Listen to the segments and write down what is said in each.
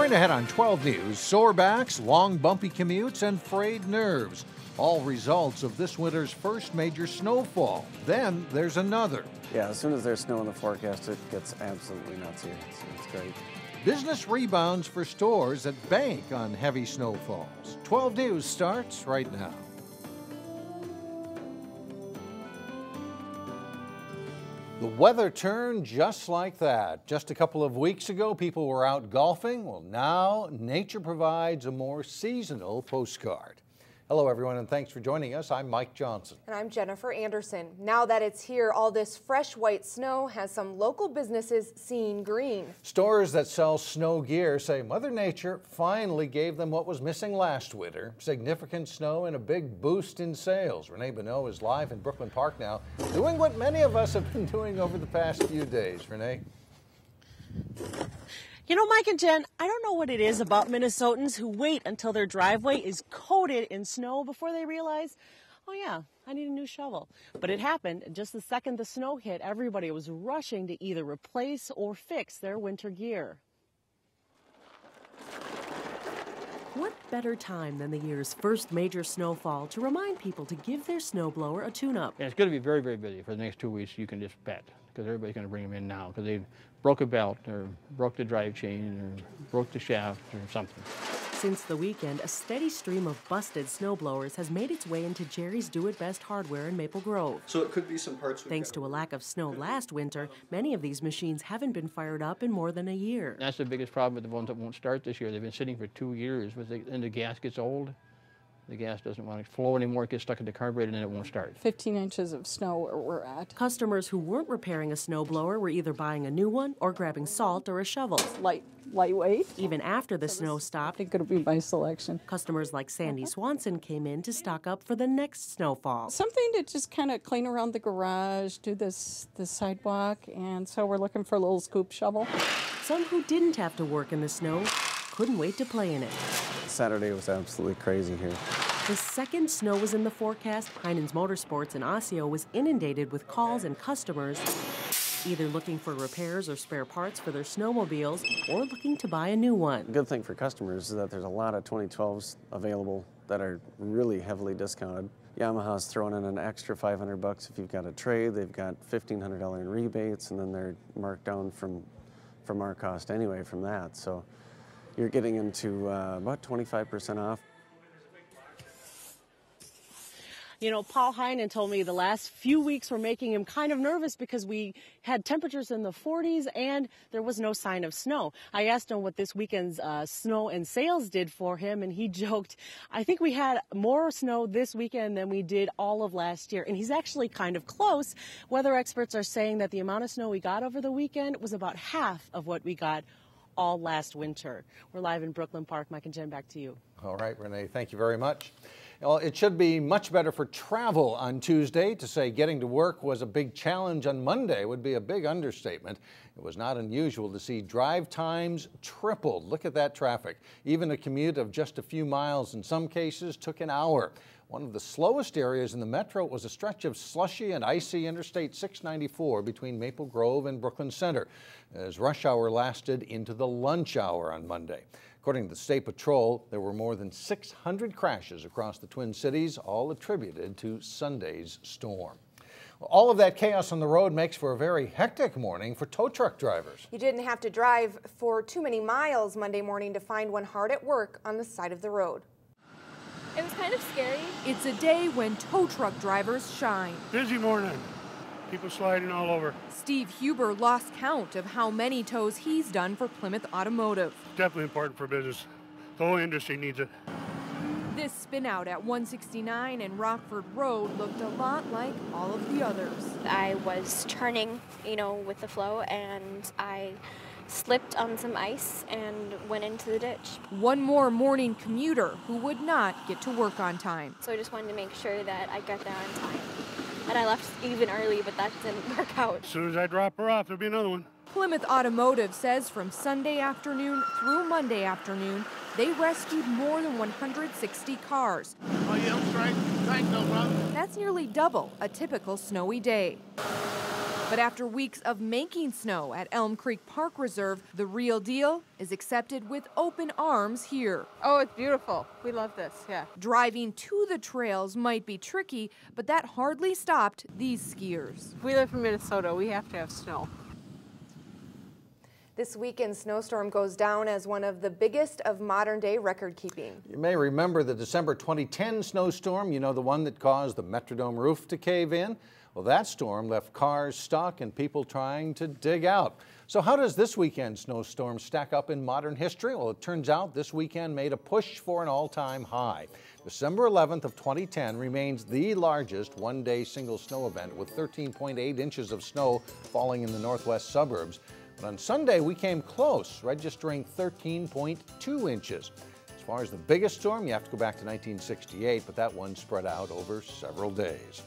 Straight ahead on 12 News, sore backs, long bumpy commutes, and frayed nerves. All results of this winter's first major snowfall. Then there's another. Yeah, as soon as there's snow in the forecast, it gets absolutely nuts here. It's great. Business rebounds for stores that bank on heavy snowfalls. 12 News starts right now. The weather turned just like that. Just a couple of weeks ago, people were out golfing. Well, now nature provides a more seasonal postcard. Hello, everyone, and thanks for joining us. I'm Mike Johnson. And I'm Jennifer Anderson. Now that it's here, all this fresh white snow has some local businesses seeing green. Stores that sell snow gear say Mother Nature finally gave them what was missing last winter. Significant snow and a big boost in sales. Renee Bonneau is live in Brooklyn Park now, doing what many of us have been doing over the past few days. Renee? You know, Mike and Jen, I don't know what it is about Minnesotans who wait until their driveway is coated in snow before they realize, oh yeah, I need a new shovel. But it happened. Just the second the snow hit, everybody was rushing to either replace or fix their winter gear. What better time than the year's first major snowfall to remind people to give their snowblower a tune-up? And it's going to be very, very busy for the next 2 weeks. You can just bet, because everybody's going to bring them in now because they broke a belt or broke the drive chain or broke the shaft or something. Since the weekend, a steady stream of busted snowblowers has made its way into Jerry's Do-It-Best hardware in Maple Grove. So it could be some parts. Thanks to a lack of snow last winter, many of these machines haven't been fired up in more than a year. That's the biggest problem with the ones that won't start this year. They've been sitting for 2 years, and the gas gets old. The gas doesn't want to flow anymore, it gets stuck in the carburetor, and then it won't start. 15 inches of snow where we're at. Customers who weren't repairing a snowblower were either buying a new one or grabbing salt or a shovel. Lightweight. Even after the snow stopped, I think it'll be my selection. Customers like Sandy Swanson came in to stock up for the next snowfall. Something to just kind of clean around the garage, do the sidewalk, and so we're looking for a little scoop shovel. Some who didn't have to work in the snow couldn't wait to play in it. Saturday was absolutely crazy here. The second snow was in the forecast, Heinen's Motorsports in Osseo was inundated with calls and customers either looking for repairs or spare parts for their snowmobiles or looking to buy a new one. The good thing for customers is that there's a lot of 2012s available that are really heavily discounted. Yamaha's throwing in an extra $500 if you've got a trade. They've got $1,500 in rebates, and then they're marked down from our cost anyway from that. So you're getting into about 25% off. You know, Paul Heinen told me the last few weeks were making him kind of nervous because we had temperatures in the 40s and there was no sign of snow. I asked him what this weekend's snow and sales did for him, and he joked, I think we had more snow this weekend than we did all of last year. And he's actually kind of close. Weather experts are saying that the amount of snow we got over the weekend was about half of what we got all last winter. We're live in Brooklyn Park. Mike and Jen, back to you. All right, Renee, thank you very much. Well, it should be much better for travel on Tuesday. To say getting to work was a big challenge on Monday would be a big understatement. It was not unusual to see drive times tripled. Look at that traffic. Even a commute of just a few miles in some cases took an hour. One of the slowest areas in the metro was a stretch of slushy and icy Interstate 694 between Maple Grove and Brooklyn Center, as rush hour lasted into the lunch hour on Monday. According to the State Patrol, there were more than 600 crashes across the Twin Cities, all attributed to Sunday's storm. All of that chaos on the road makes for a very hectic morning for tow truck drivers. You didn't have to drive for too many miles Monday morning to find one hard at work on the side of the road. It was kind of scary. It's a day when tow truck drivers shine. Busy morning. People sliding all over. Steve Huber lost count of how many tows he's done for Plymouth Automotive. Definitely important for business. The whole industry needs it. This spin out at 169 and Rockford Road looked a lot like all of the others. I was turning, with the flow, and I slipped on some ice and went into the ditch. One more morning commuter who would not get to work on time. So I just wanted to make sure that I got there on time. And I left even early, but that didn't work out. As soon as I drop her off, there'll be another one. Plymouth Automotive says from Sunday afternoon through Monday afternoon, they rescued more than 160 cars. Oh, yeah, I'm straight. Thanks, no problem. That's nearly double a typical snowy day. But after weeks of making snow at Elm Creek Park Reserve, the real deal is accepted with open arms here. Oh, it's beautiful. We love this, yeah. Driving to the trails might be tricky, but that hardly stopped these skiers. We live in Minnesota. We have to have snow. This weekend's snowstorm goes down as one of the biggest of modern-day record-keeping. You may remember the December 2010 snowstorm, you know, the one that caused the Metrodome roof to cave in. Well, that storm left cars stuck and people trying to dig out. So how does this weekend's snowstorm stack up in modern history? Well, it turns out this weekend made a push for an all-time high. December 11th of 2010 remains the largest one-day single snow event with 13.8 inches of snow falling in the northwest suburbs. But on Sunday, we came close, registering 13.2 inches. As far as the biggest storm, you have to go back to 1968, but that one spread out over several days.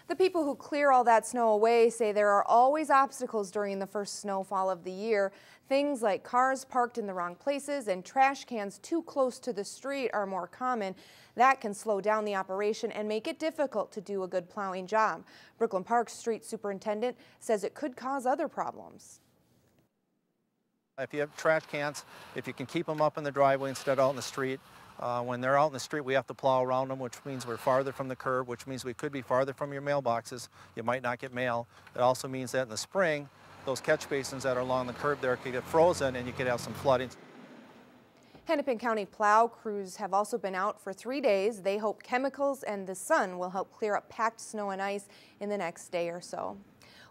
The people who clear all that snow away say there are always obstacles during the first snowfall of the year. Things like cars parked in the wrong places and trash cans too close to the street are more common. That can slow down the operation and make it difficult to do a good plowing job. Brooklyn Park's street superintendent says it could cause other problems. If you have trash cans, if you can keep them up in the driveway instead of out in the street, when they're out in the street, we have to plow around them, which means we're farther from the curb, which means we could be farther from your mailboxes. You might not get mail. It also means that in the spring, those catch basins that are along the curb there could get frozen and you could have some flooding. Hennepin County plow crews have also been out for 3 days. They hope chemicals and the sun will help clear up packed snow and ice in the next day or so.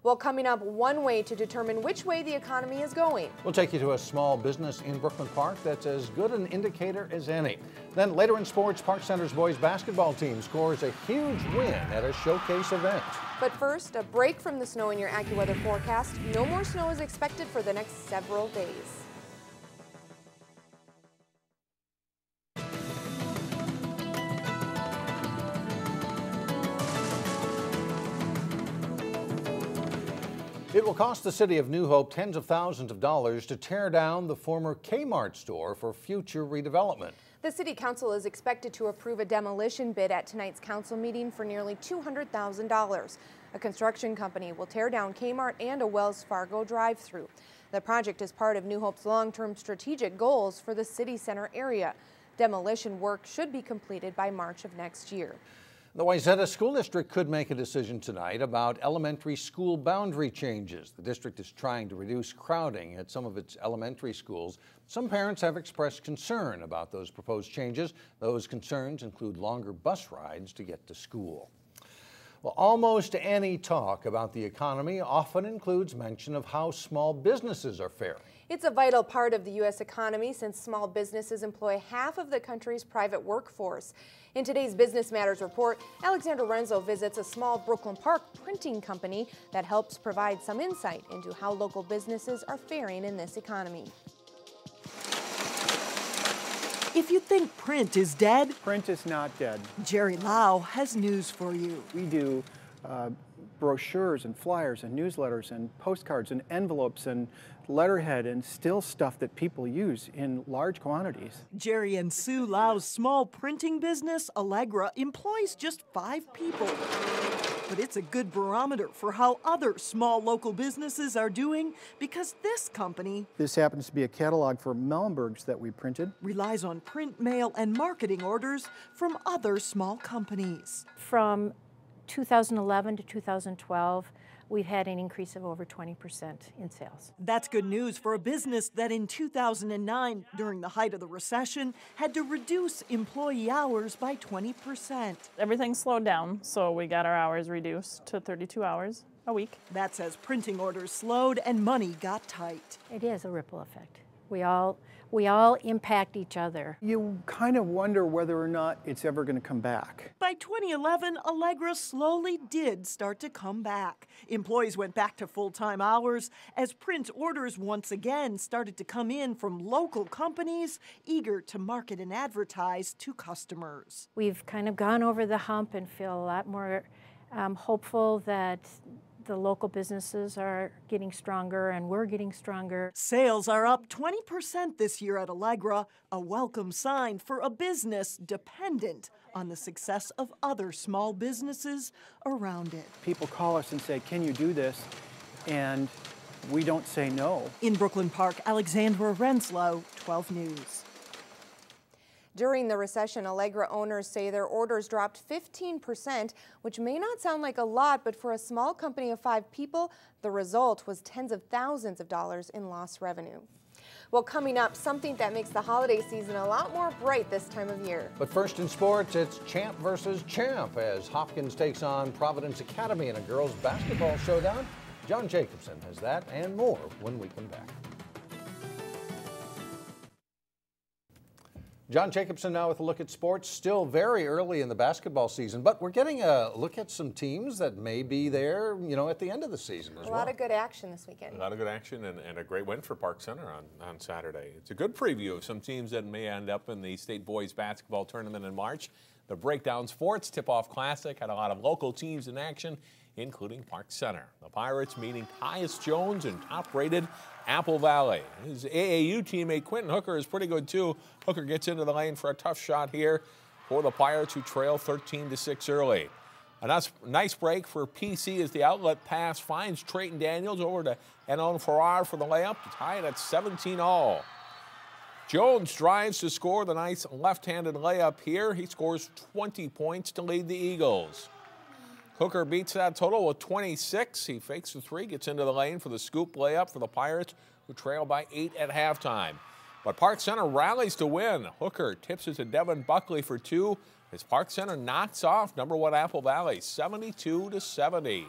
Well, coming up, one way to determine which way the economy is going. We'll take you to a small business in Brooklyn Park that's as good an indicator as any. Then later in sports, Park Center's boys basketball team scores a huge win at a showcase event. But first, a break from the snow in your AccuWeather forecast. No more snow is expected for the next several days. It will cost the city of New Hope tens of thousands of dollars to tear down the former Kmart store for future redevelopment. The city council is expected to approve a demolition bid at tonight's council meeting for nearly $200,000. A construction company will tear down Kmart and a Wells Fargo drive-through. The project is part of New Hope's long-term strategic goals for the city center area. Demolition work should be completed by March of next year. The Wayzata School District could make a decision tonight about elementary school boundary changes. The district is trying to reduce crowding at some of its elementary schools. Some parents have expressed concern about those proposed changes. Those concerns include longer bus rides to get to school. Well, almost any talk about the economy often includes mention of how small businesses are faring. It's a vital part of the U.S. economy since small businesses employ half of the country's private workforce. In today's Business Matters report, Alexander Renzo visits a small Brooklyn Park printing company that helps provide some insight into how local businesses are faring in this economy. If you think print is dead, print is not dead. Jerry Lau has news for you. We do brochures and flyers and newsletters and postcards and envelopes and letterhead and still stuff that people use in large quantities. Jerry and Sue Lau's small printing business, Allegra, employs just 5 people. But it's a good barometer for how other small local businesses are doing because this company, this happens to be a catalog for Mellenbergs that we printed, relies on print, mail, and marketing orders from other small companies. From 2011 to 2012, we've had an increase of over 20% in sales. That's good news for a business that in 2009, during the height of the recession, had to reduce employee hours by 20%. Everything slowed down, so we got our hours reduced to 32 hours a week. That's as printing orders slowed and money got tight. It is a ripple effect. We all impact each other. You kind of wonder whether or not it's ever going to come back. By 2011, Allegra slowly did start to come back. Employees went back to full-time hours as print orders once again started to come in from local companies eager to market and advertise to customers. We've kind of gone over the hump and feel a lot more hopeful that the local businesses are getting stronger and we're getting stronger. Sales are up 20% this year at Allegra, a welcome sign for a business dependent on the success of other small businesses around it. People call us and say, can you do this? And we don't say no. In Brooklyn Park, Alexandra Renslow, 12 News. During the recession, Allegra owners say their orders dropped 15%, which may not sound like a lot, but for a small company of 5 people, the result was tens of thousands of dollars in lost revenue. Well, coming up, something that makes the holiday season a lot more bright this time of year. But first in sports, it's champ versus champ as Hopkins takes on Providence Academy in a girls' basketball showdown. John Jacobson has that and more when we come back. John Jacobson now with a look at sports. Still very early in the basketball season, but we're getting a look at some teams that may be there, you know, at the end of the season as well. A lot of good action this weekend. A lot of good action and a great win for Park Center on Saturday. It's a good preview of some teams that may end up in the state boys basketball tournament in March. The Breakdown Sports Tip-Off Classic had a lot of local teams in action, including Park Center. The Pirates meeting Tyus Jones and top-rated Apple Valley. His AAU teammate Quentin Hooker is pretty good too. Hooker gets into the lane for a tough shot here for the Pirates, who trail 13-6 early. A nice break for PC as the outlet pass finds Trayton Daniels over to Enon Farrar for the layup to tie it at 17-all. Jones drives to score the nice left-handed layup here. He scores 20 points to lead the Eagles. Hooker beats that total with 26. He fakes the three, gets into the lane for the scoop layup for the Pirates, who trail by 8 at halftime. But Park Center rallies to win. Hooker tips it to Devin Buckley for 2 as Park Center knocks off #1 Apple Valley 72-70.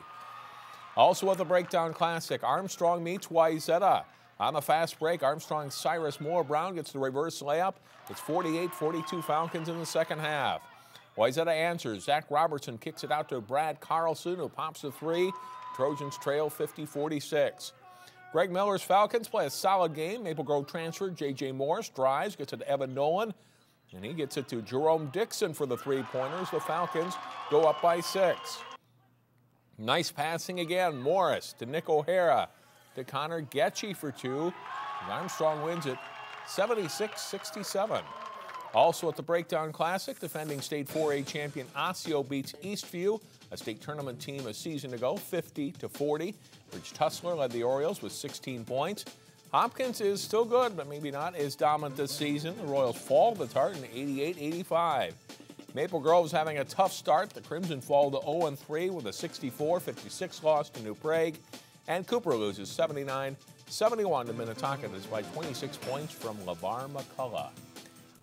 Also at the Breakdown Classic, Armstrong meets Wayzata. On the fast break, Armstrong's Cyrus Moore Brown gets the reverse layup. It's 48-42 Falcons in the second half. Wayzata answers. Zach Robertson kicks it out to Brad Carlson, who pops the 3. Trojans trail 50-46. Greg Miller's Falcons play a solid game. Maple Grove transfer J.J. Morris drives, gets it to Evan Nolan, and he gets it to Jerome Dixon for the 3-pointers. The Falcons go up by 6. Nice passing again. Morris to Nick O'Hara, to Connor Getchie for 2. And Armstrong wins it 76-67. Also at the Breakdown Classic, defending state 4A champion Osseo beats Eastview, a state tournament team a season ago, 50-40. Ridge Tussler led the Orioles with 16 points. Hopkins is still good, but maybe not as dominant this season. The Royals fall to Tartan 88-85. Maple Grove's having a tough start. The Crimson fall to 0-3 with a 64-56 loss to New Prague. And Cooper loses 79-71 to Minnetonka despite 26 points from LeVar McCullough.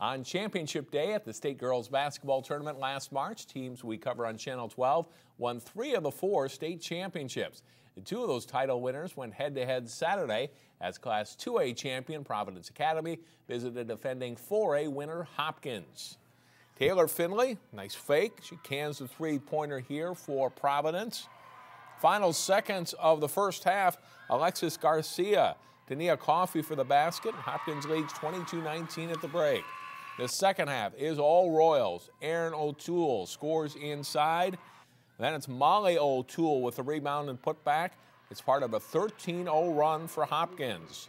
On championship day at the state girls basketball tournament last March, teams we cover on Channel 12 won 3 of the 4 state championships. And 2 of those title winners went head-to-head Saturday as Class 2A champion Providence Academy visited defending 4A winner Hopkins. Taylor Finley, nice fake. She cans the 3-pointer here for Providence. Final seconds of the first half, Alexis Garcia to Nia Coffey for the basket. Hopkins leads 22-19 at the break. The second half is all Royals. Aaron O'Toole scores inside. Then it's Molly O'Toole with the rebound and putback. It's part of a 13-0 run for Hopkins.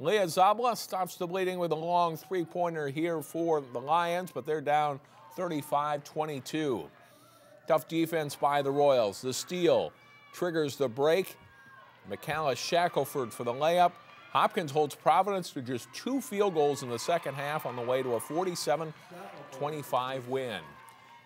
Leah Zabla stops the bleeding with a long 3-pointer here for the Lions, but they're down 35-22. Tough defense by the Royals. The steal triggers the break. McCalla Shackelford for the layup. Hopkins holds Providence to just 2 field goals in the second half on the way to a 47-25 win.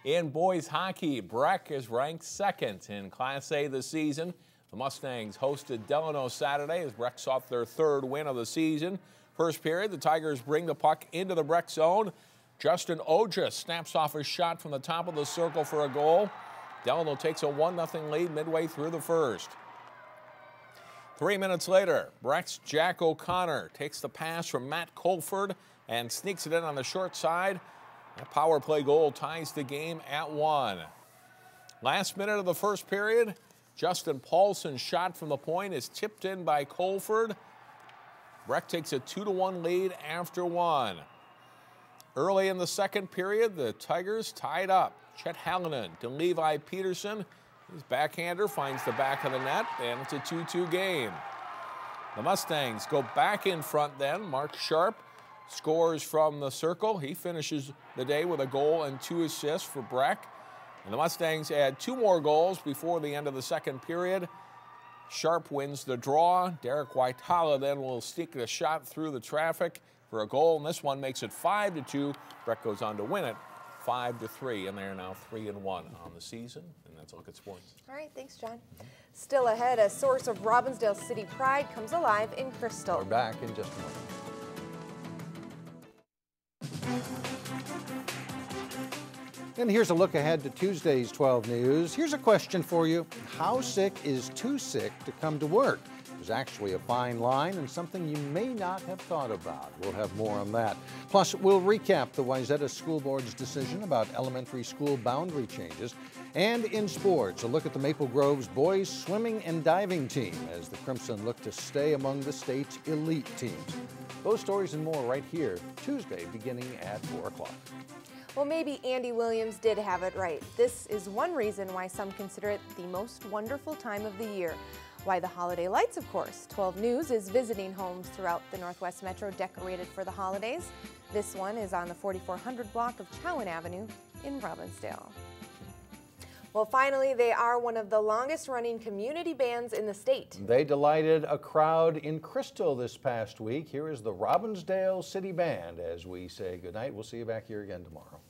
In boys hockey, Breck is ranked 2nd in Class A this season. The Mustangs hosted Delano Saturday as Breck sought their 3rd win of the season. First period, the Tigers bring the puck into the Breck zone. Justin Oja snaps off a shot from the top of the circle for a goal. Delano takes a 1-0 lead midway through the first. 3 minutes later, Breck's Jack O'Connor takes the pass from Matt Colford and sneaks it in on the short side. A power play goal ties the game at 1. Last minute of the first period, Justin Paulson's shot from the point is tipped in by Colford. Breck takes a 2-1 lead after 1. Early in the second period, the Tigers tied up. Chet Hallinan to Levi Peterson. His backhander finds the back of the net, and it's a 2-2 game. The Mustangs go back in front then. Mark Sharp scores from the circle. He finishes the day with a goal and 2 assists for Breck. And the Mustangs add 2 more goals before the end of the second period. Sharp wins the draw. Derek Waitala then will stick a shot through the traffic for a goal, and this one makes it 5-2. Breck goes on to win it 5-3, and they're now 3-1 on the season. And that's a look at sports. All right, thanks, John. Still ahead, a source of Robbinsdale City pride comes alive in Crystal. We're back in just a moment. And here's a look ahead to Tuesday's 12 News. Here's a question for you. How sick is too sick to come to work? There's actually a fine line and something you may not have thought about. We'll have more on that. Plus, we'll recap the Wayzata School Board's decision about elementary school boundary changes. And in sports, a look at the Maple Grove's boys swimming and diving team as the Crimson look to stay among the state's elite teams. Those stories and more right here, Tuesday, beginning at 4 o'clock. Well, maybe Andy Williams did have it right. This is one reason why some consider it the most wonderful time of the year. Why the holiday lights, of course. 12 News is visiting homes throughout the Northwest Metro decorated for the holidays. This one is on the 4400 block of Chowan Avenue in Robbinsdale. Well, finally, they are one of the longest-running community bands in the state. They delighted a crowd in Crystal this past week. Here is the Robbinsdale City Band as we say goodnight. We'll see you back here again tomorrow.